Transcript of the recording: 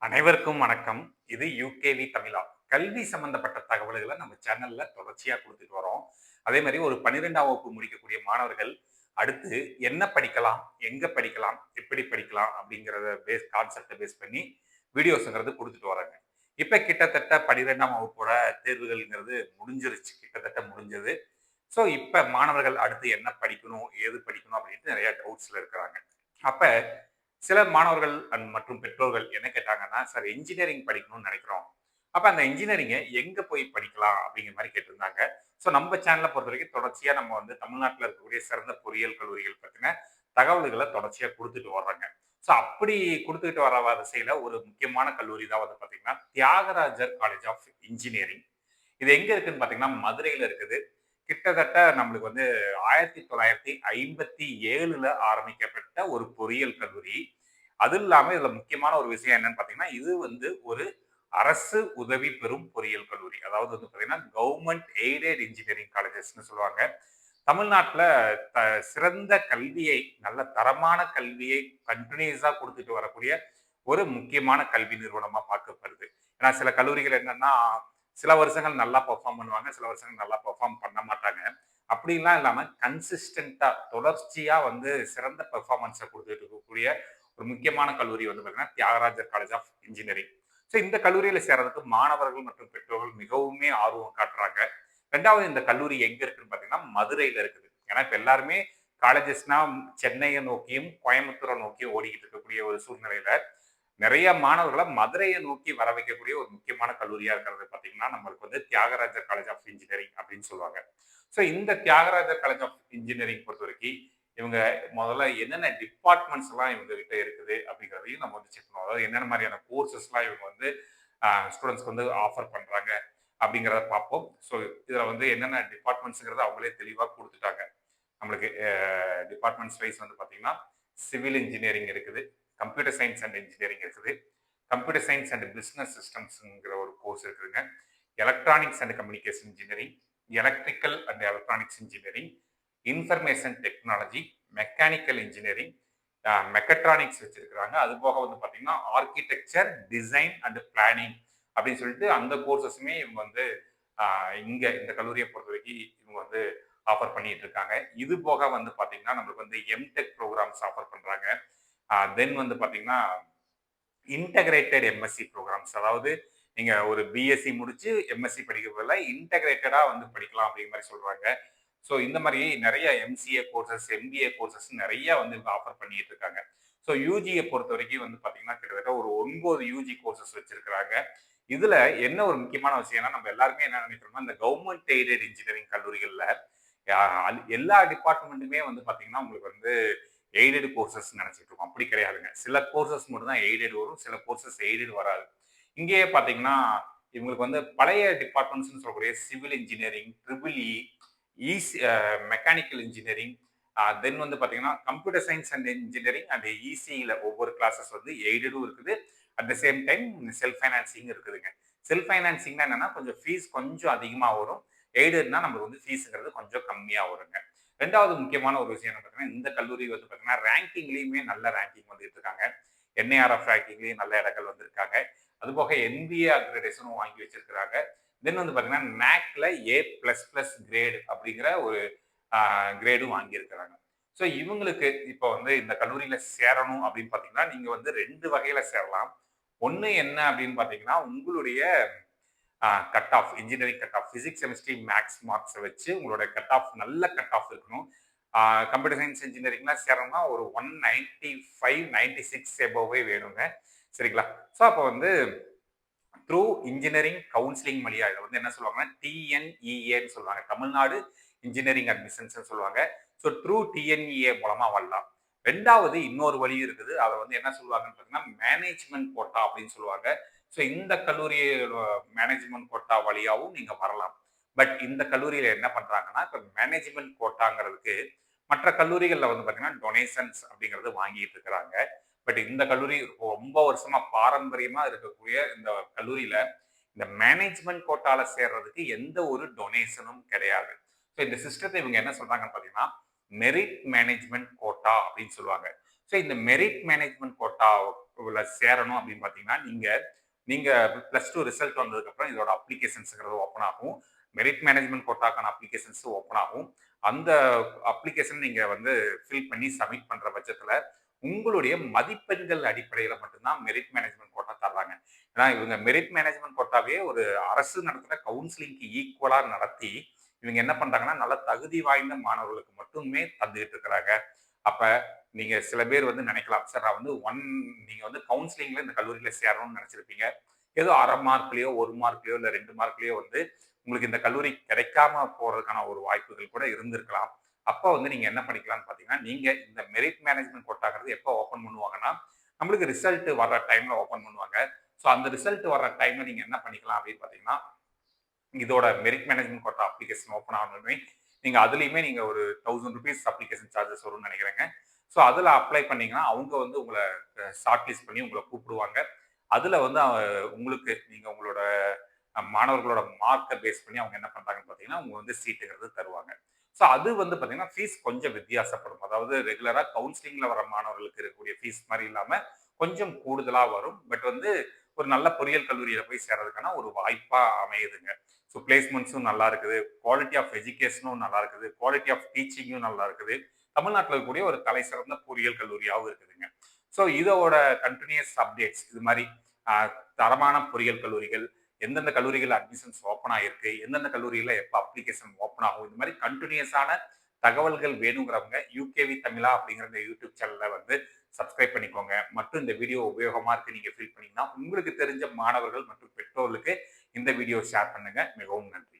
அனைவருக்கும் வணக்கம். இது யுகேவி தமிழா. கல்வி சம்பந்தப்பட்ட தகவல்கள நம்ம சேனல்ல தொடர்ச்சியா குடுத்துட்டு வரோம். அதே மாரி ஒரு 12ஆம் வகுப்பு முடிக்கக்கூடிய மாணவர்கள், அடுத்து என்ன படிக்கலாம்? எங்க படிக்கலாம்? எப்படி படிக்கலாம்? அப்படிங்கிறத கான்செப்ட்ட பேஸ் பண்ணி வீடியோஸ்ங்கிறது குடுத்துட்டு வர்றேங்க. இப்ப கிட்டத்தட்ட 12ஆம் வகுப்போட தேர்வுகள்ங்கிறது முடிஞ்சிருச்சு. கிட்டத்தட்ட முடிஞ்சது. ஸோ, இப்ப மாணவர்கள் அடுத்து என்ன படிக்கணும்? ஏது படிக்கணும்? அப்படின்ட்டு நெறைய டவுட்ஸ்ல இருக்கிறாங்க. அப்ப சில மாணவர்கள் மற்றும் பெற்றோர்கள் என்ன கேட்டாங்கன்னா, "சார் இன்ஜினியரிங் படிக்கணும்னு நெனைக்கிறோம். அப்ப அந்த இன்ஜினியரிங்க எங்க போய் படிக்கலாம்?" அப்படிங்கிற மாரி கேட்டிருந்தாங்க. ஸோ நம்ம சேனல பொறுத்தவரைக்கும் தொடர்ச்சியா நம்ம வந்து தமிழ்நாட்டுல இருக்கக்கூடிய சிறந்த பொறியியல் கல்லூரிகள் பத்தின தகவல்கள தொடர்ச்சியா குடுத்துட்டு வர்றோங்க. ஸோ அப்படி குடுத்துட்டு வர வரிசையில ஒரு முக்கியமான கல்லூரி தான் வந்து பார்த்தீங்கன்னா, தியாகராஜர் காலேஜ் ஆஃப் இன்ஜினியரிங். இது எங்க இருக்குன்னு பார்த்தீங்கன்னா, மதுரையில இருக்குது. கிட்டத்தட்ட நம்மளுக்கு வந்து 1957ல ஆரம்பிக்கப்பட்ட ஒரு பொறியியல் கல்லூரி. அது இல்லாம இதுல முக்கியமான ஒரு விஷயம் என்னன்னு பார்த்தீங்கன்னா, இது வந்து ஒரு அரசு உதவி பெறும் பொறியியல் கல்லூரி. அதாவது வந்து பார்த்தீங்கன்னா, கவர்ன்மென்ட் எய்டட் இன்ஜினியரிங் காலேஜஸ்ன்னு சொல்லுவாங்க. தமிழ்நாட்டுல த சிறந்த கல்வியை, நல்ல தரமான கல்வியை கன்டினியூஸா குடுத்துட்டு வரக்கூடிய ஒரு முக்கியமான கல்வி நிறுவனமா பார்க்கப்படுது. ஏன்னா சில கல்லூரிகள் என்னன்னா, சில வருஷங்கள் நல்லா பெர்ஃபார்ம் பண்ணுவாங்க. சில வருஷங்கள் நல்லா பெர்ஃபார்ம் பண்ண மாட்டாங்க. அப்படிலாம் இல்லாம கன்சிஸ்டன்ட்டா தொடர்ச்சியா வந்து சிறந்த பெர்ஃபார்மன்ஸ குடுத்துட்டு இருக்கக்கூடிய ஒரு முக்கியமான கல்லூரி வந்து பார்த்தீங்கன்னா, Thiagarajar college of engineering. So இந்த கல்லூரியில சேர்றதுக்கு மாணவர்கள் மற்றும் பெற்றோர்கள் மிகவுமே ஆர்வம் காட்டுறாங்க. 2வது இந்த கல்லூரி எங்க இருக்குன்னு பார்த்தீங்கன்னா, மதுரையில இருக்குது. ஏன்னா இப்ப எல்லாருமே காலேஜஸ்னா சென்னைய நோக்கியும், கோயம்புத்தூர நோக்கியும் ஓடிக்கிட்டு இருக்கக்கூடிய ஒரு சூழ்நிலையில, நிறைய மாணவர்கள மதுரைய நோக்கி வர வைக்கக்கூடிய ஒரு முக்கியமான கல்லூரியா இருக்கிறது பார்த்தீங்கன்னா, நம்மளுக்கு வந்து தியாகராஜர் காலேஜ் ஆஃப் இன்ஜினியரிங் அப்படின்னு சொல்லுவாங்க. ஸோ இந்த தியாகராஜர் காலேஜ் ஆஃப் இன்ஜினியரிங் பொறுத்தவரைக்கும், இவங்க முதல்ல என்னென்ன டிபார்ட்மெண்ட்ஸ்லாம் இவங்க கிட்ட இருக்குது அப்படிங்கிறதையும் நம்ம வந்து செக் பண்ணுவோம். அதாவது என்னென்ன மாதிரியான கோர்சஸ்லாம் இவங்க வந்து ஸ்டூடண்ட்ஸ்க்கு வந்து ஆஃபர் பண்றாங்க அப்படிங்கிறத பார்ப்போம். ஸோ இதுல வந்து என்னென்ன டிபார்ட்மெண்ட்ஸ்ங்கிறத அவங்களே தெளிவா குடுத்துட்டாங்க. நம்மளுக்கு டிபார்ட்மெண்ட்ஸ் வைஸ் வந்து பார்த்தீங்கன்னா, சிவில் இன்ஜினியரிங் இருக்குது. கம்ப்யூட்டர் சயின்ஸ் அண்ட் இன்ஜினியரிங் இருக்குது. கம்ப்யூட்டர் சயின்ஸ் அண்ட் பிசினஸ் சிஸ்டம்ஸ்ங்கிற ஒரு கோர்ஸ் இருக்குதுங்க. Electronics and communication engineering, electrical and electronics engineering, information technology, mechanical engineering, mechatronics வச்சிருக்கிறாங்க. அது போக வந்து பார்த்தீங்கன்னா, ஆர்க்கிடெக்சர், டிசைன் அண்ட் பிளானிங் அப்படின்னு சொல்லிட்டு அந்த கோர்சஸுமே இவங்க வந்து இங்க இந்த கல்லூரிய பொறுத்தவரைக்கும் இவங்க வந்து ஆஃபர் பண்ணிட்டு இருக்காங்க. இது போக வந்து பார்த்தீங்கன்னா, நம்மளுக்கு வந்து எம்டெக் ப்ரோகிராம்ஸ் ஆஃபர் பண்றாங்க. தென் வந்து பார்த்தீங்கன்னா, இன்டகிரேட்டட் எம்எஸ்சி ப்ரோகிராம்ஸ். அதாவது நீங்க ஒரு பிஎஸ்சி முடிச்சு எம்எஸ்சி படிக்கிறதுல இன்டகிரேட்டடா வந்து படிக்கலாம் அப்படிங்கிற மாதிரி சொல்றாங்க. ஸோ இந்த மாதிரி நிறைய எம்சிஏ கோர்சஸ், எம்பிஏ கோர்சஸ் நிறைய வந்து இவங்க ஆஃபர் பண்ணிட்டு இருக்காங்க. ஸோ யூஜியை பொறுத்த வரைக்கும் வந்து பார்த்தீங்கன்னா, கிட்டத்தட்ட ஒரு 9 யூஜி கோர்சஸ் வச்சிருக்கிறாங்க. இதுல என்ன ஒரு முக்கியமான விஷயம்னா, நம்ம எல்லாருமே என்ன நினைக்கிறோம்னா, இந்த கவர்மெண்ட் எய்டட் இன்ஜினியரிங் கல்லூரிகள்ல எல்லா டிபார்ட்மெண்ட்டுமே வந்து பார்த்தீங்கன்னா, உங்களுக்கு வந்து எய்டட் கோர்சஸ் நினைச்சிட்டு இருக்கோம். அப்படி கிடையாதுங்க. சில கோர்சஸ் மட்டும் தான் எய்டட் வரும். சில கோர்சஸ் எய்டட் வராது. இங்கேயே பார்த்தீங்கன்னா, இவங்களுக்கு வந்து பழைய டிபார்ட்மெண்ட்ஸ்ன்னு சொல்லக்கூடிய civil engineering, triple E, EC mechanical engineering, then வந்து பார்த்தீங்கன்னா, computer science and engineering and இசிஇல ஒவ்வொரு கிளாஸஸ் வந்து எய்டடும் இருக்குது. At the same time self financing இருக்குதுங்க. செல்ஃப் ஃபைனான்சிங்னா என்னன்னா, கொஞ்சம் ஃபீஸ் கொஞ்சம் அதிகமா வரும். எய்டட்னா நம்மளுக்கு வந்து ஃபீஸ்ங்கிறது கொஞ்சம் கம்மியா வருங்க. 2வது முக்கியமான ஒரு விஷயம் என்ன பார்த்தீங்கன்னா, இந்த கல்லூரி வந்து பார்த்தீங்கன்னா, ரேங்கிங்லயுமே நல்ல ரேங்கிங் வந்துட்டு இருக்காங்க. என்ஏஆர்எஃப் ரேங்கிங்லயும் நல்ல இடங்கள் வந்திருக்காங்க. அதுபோக என்பிஏ அக்ரிடேஷனும் வாங்கி வச்சிருக்கிறாங்க. தென் வந்து பார்த்தீங்கன்னா, நேக்ல ஏ பிளஸ் பிளஸ் கிரேட் அப்படிங்கிற ஒரு கிரேடும் வாங்கியிருக்கிறாங்க. ஸோ இவங்களுக்கு இப்போ வந்து இந்த கல்லூரியில சேரணும் அப்படின்னு பார்த்தீங்கன்னா, நீங்க வந்து 2 வகையில சேரலாம். ஒண்ணு என்ன அப்படின்னு பார்த்தீங்கன்னா, உங்களுடைய cut off engineering cut off physics, chemistry, maths marks வச்சு உங்களோட கட் ஆஃப் நல்ல கட் ஆஃப் இருக்கணும். கம்ப்யூட்டர் சயின்ஸ் இன்ஜினியரிங்லாம் சேரணும்னா ஒரு 195, 96 எபோவே வேணுங்க. சரிங்களா? ஸோ அப்போ வந்து த்ரூ இன்ஜினியரிங் கவுன்சிலிங் வழியா இத வந்து என்ன சொல்லுவாங்கன்னா, டிஎன்இஏன்னு சொல்லுவாங்க. தமிழ்நாடு இன்ஜினியரிங் அட்மிஷன்ஸ்ன்னு சொல்லுவாங்க. ஸோ த்ரூ டிஎன்இஏ மூலமா வரலாம். 2வது இன்னொரு வழி இருக்குது. அத வந்து என்ன சொல்லுவாங்கன்னு பார்த்தீங்கன்னா, மேனேஜ்மென்ட் கோட்டா அப்படின்னு சொல்லுவாங்க. ஸோ இந்த கல்லூரி மேனேஜ்மென்ட் கோட்டா வழியாவும் நீங்க வரலாம். பட் இந்த கல்லூரியில என்ன பண்றாங்கன்னா, இப்ப மேனேஜ்மென்ட் கோட்டாங்கிறதுக்கு மற்ற கல்லூரிகள்ல வந்து பார்த்தீங்கன்னா, டொனேஷன்ஸ் அப்படிங்கிறது வாங்கிட்டு இருக்கிறாங்க. பட் இந்த கல்லூரி ரொம்ப வருஷமா பாரம்பரியமா இருக்கக்கூடிய இந்த கல்லூரியில இந்த மேனேஜ்மென்ட் கோட்டால சேர்றதுக்கு எந்த ஒரு டொனேஷனும் கிடையாது. ஸோ இந்த சிஸ்டத்தை இவங்க என்ன சொல்றாங்கன்னு பார்த்தீங்கன்னா, மெரிட் மேனேஜ்மென்ட் கோட்டா அப்படின்னு சொல்லுவாங்க. ஸோ இந்த மெரிட் மேனேஜ்மென்ட் கோட்டா சேரணும் அப்படின்னு பார்த்தீங்கன்னா, நீங்க நீங்க +2 ரிசல்ட் வந்ததுக்கப்புறம் இதோட அப்ளிகேஷன்ஸ்ங்கிறது ஓப்பன் ஆகும். மெரிட் மேனேஜ்மென்ட் கோட்டாக்கான அப்ளிகேஷன்ஸ் ஓப்பன் ஆகும். அந்த அப்ளிகேஷன் நீங்க வந்து ஃபில் பண்ணி சப்மிட் பண்ற பட்சத்துல, உங்களுடைய மதிப்பெண்கள் அடிப்படையில மட்டும் தான் மெரிட் மேனேஜ்மென்ட் கோட்டா தர்றாங்க. ஏன்னா, இவங்க மெரிட் மேனேஜ்மென்ட் கோட்டாவே ஒரு அரசு நடத்துற கவுன்சிலிங்க்கு ஈக்குவலா நடத்தி, இவங்க என்ன பண்றாங்கன்னா, நல்ல தகுதி வாய்ந்த மாணவர்களுக்கு மட்டுமே தந்துகிட்டு இருக்கிறாங்க. அப்ப நீங்க சில பேர் வந்து நினைக்கலாம், சார் நான் வந்து நீங்க வந்து கவுன்சிலிங்ல இந்த கல்லூரியில சேரணும்னு நினைச்சிருப்பீங்க. ஏதோ 1/2 மார்க்லயோ, 1 மார்க்லயோ, இல்ல 2 மார்க்லயோ வந்து உங்களுக்கு இந்த கல்லூரி கிடைக்காம போறதுக்கான ஒரு வாய்ப்புகள் கூட இருந்திருக்கலாம். அப்ப வந்து நீங்க என்ன பண்ணிக்கலாம்னு பார்த்தீங்கன்னா, நீங்க இந்த மெரிட் மேனேஜ்மென்ட் கோட்டாங்கிறது எப்போ ஓப்பன் பண்ணுவாங்கன்னா, நம்மளுக்கு ரிசல்ட் வர்ற டைம்ல ஓப்பன் பண்ணுவாங்க. ஸோ அந்த ரிசல்ட் வர்ற டைம்ல நீங்க என்ன பண்ணிக்கலாம் அப்படின்னு பார்த்தீங்கன்னா, இதோட merit management quota application open ஆனதுமே, நீங்க அதிலயுமே நீங்க ஒரு ₹1000 அப்ளிகேஷன் சார்ஜஸ் வரும்னு நினைக்கிறேங்க. ஸோ அதில அப்ளை பண்ணீங்கன்னா, அவங்க வந்து உங்கள ஷார்ட் லிஸ்ட் பண்ணி உங்கள கூப்பிடுவாங்க. அதில வந்து உங்களுக்கு நீங்க உங்களோட மாணவர்களோட மார்க்க பேஸ் பண்ணி அவங்க என்ன பண்றாங்கன்னு பார்த்தீங்கன்னா, அவங்க வந்து சீட்டுங்கிறது தருவாங்க. ஸோ அது வந்து பார்த்தீங்கன்னா, ஃபீஸ் கொஞ்சம் வித்தியாசப்படும். அதாவது ரெகுலரா கவுன்சிலிங்ல வர மாணவர்களுக்கு இருக்கக்கூடிய ஃபீஸ் மாரி இல்லாம, கொஞ்சம் கூடுதலா வரும். பட் வந்து ஒரு நல்ல பொறியியல் கல்லூரியில போய் சேர்றதுக்கான ஒரு வாய்ப்பா அமையுதுங்க. ஸோ பிளேஸ்மெண்ட்ஸும் நல்லா இருக்குது. குவாலிட்டி ஆஃப் எஜுகேஷனும் நல்லா இருக்குது. குவாலிட்டி ஆஃப் டீச்சிங்கும் நல்லா இருக்குது. தமிழ்நாட்டில இருக்கக்கூடிய ஒரு தலைசிறந்த பொறியியல் கல்லூரியாவும் இருக்குதுங்க. ஸோ இதோட கன்டினியூஸ் அப்டேட்ஸ் இது மாரி அ தரமான பொறியியல் கல்லூரிகள், எந்தெந்த கல்லூரிகள் அட்மிஷன்ஸ் ஓப்பன் ஆயிருக்கு, எந்தெந்த கல்லூரியில எப்ப அப்ளிகேஷன் ஓப்பன் ஆகும், இந்த மாரி கன்டினியூஸான தகவல்கள் வேணுங்கிறவங்க யூகேவி தமிழா அப்படிங்கிற இந்த யூடியூப் சேனல வந்து சப்ஸ்கிரைப் பண்ணிக்கோங்க. மற்றும் இந்த வீடியோ உபயோகமா இருக்கு நீங்க ஃபீல் பண்ணீங்கன்னா, உங்களுக்கு தெரிஞ்ச மாணவர்கள் மற்றும் பெற்றோர்களுக்கு இந்த வீடியோ ஷேர் பண்ணுங்க. மிகவும் நன்றி.